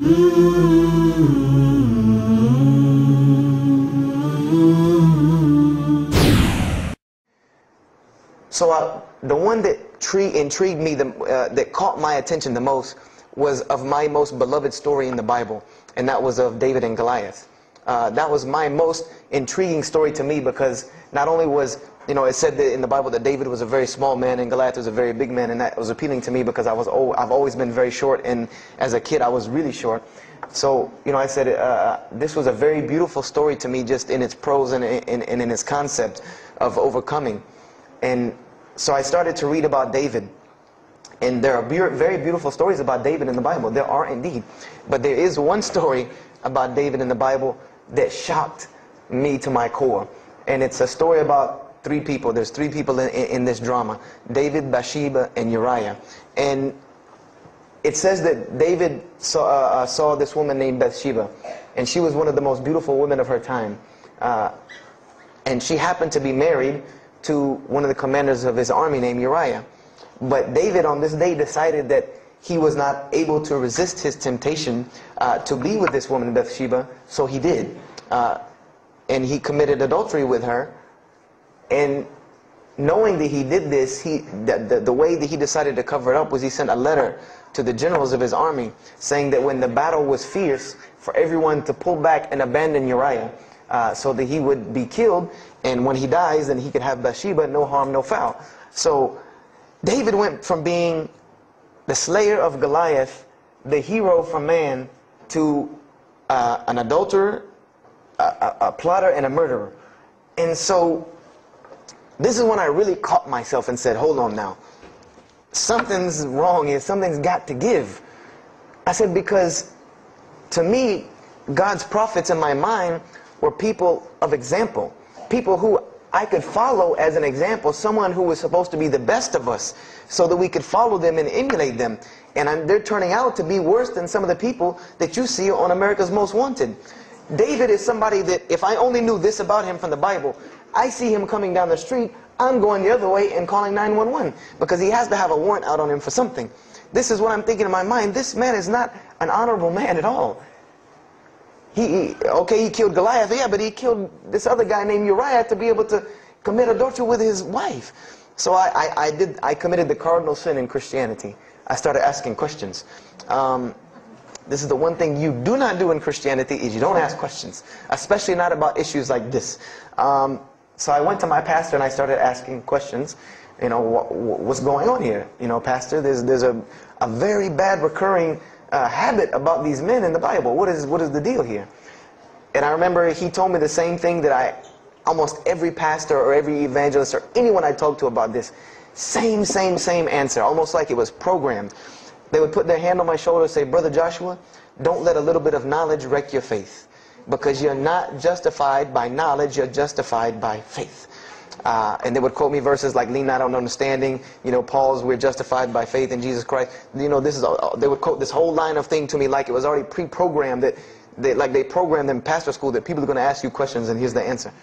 So the one that intrigued me, that caught my attention the most, was of my most beloved story in the Bible, and that was of David and Goliath. That was my most intriguing story to me, because not only was, it said that in the Bible that David was a very small man and Goliath was a very big man, and that was appealing to me because I've always been very short, and as a kid I was really short. So, I said this was a very beautiful story to me, just in its prose and in its concept of overcoming. And so I started to read about David. And there are very beautiful stories about David in the Bible. There are indeed. But there is one story about David in the Bible that shocked me to my core. And it's a story about three people. There's three people in this drama: David, Bathsheba, and Uriah. And it says that David saw this woman named Bathsheba. And she was one of the most beautiful women of her time. And she happened to be married to one of the commanders of his army named Uriah. But David on this day decided that he was not able to resist his temptation to be with this woman Bathsheba, so he did. And he committed adultery with her. And knowing that he did this, the way that he decided to cover it up was he sent a letter to the generals of his army saying that when the battle was fierce, for everyone to pull back and abandon Uriah, so that he would be killed, and when he dies, then he could have Bathsheba, no harm, no foul. So David went from being the slayer of Goliath, the hero from man, to an adulterer, a plotter, and a murderer. And so this is when I really caught myself and said, hold on now, something's wrong here, something's got to give. I said, because to me, God's prophets in my mind were people of example, people who I could follow as an example, someone who was supposed to be the best of us, so that we could follow them and emulate them. And they're turning out to be worse than some of the people that you see on America's Most Wanted. David is somebody that, if I only knew this about him from the Bible, I see him coming down the street, I'm going the other way and calling 911, because he has to have a warrant out on him for something. This is what I'm thinking in my mind. This man is not an honorable man at all. He killed Goliath, yeah, but he killed this other guy named Uriah to be able to commit adultery with his wife. So I committed the cardinal sin in Christianity. I started asking questions. This is the one thing you do not do in Christianity, is you don't ask questions, especially not about issues like this. So I went to my pastor and I started asking questions. What's going on here? Pastor, there's a very bad recurring habit about these men in the Bible. What is the deal here? And I remember he told me the same thing that almost every pastor or every evangelist or anyone I talked to about this, same answer, almost like it was programmed. They would put their hand on my shoulder and say, Brother Joshua, don't let a little bit of knowledge wreck your faith, because you're not justified by knowledge, you're justified by faith. And they would quote me verses like, lean not on understanding, Paul's, we're justified by faith in Jesus Christ. They would quote this whole line of thing to me like it was already pre-programmed, that they programmed in pastor school that people are going to ask you questions and here's the answer.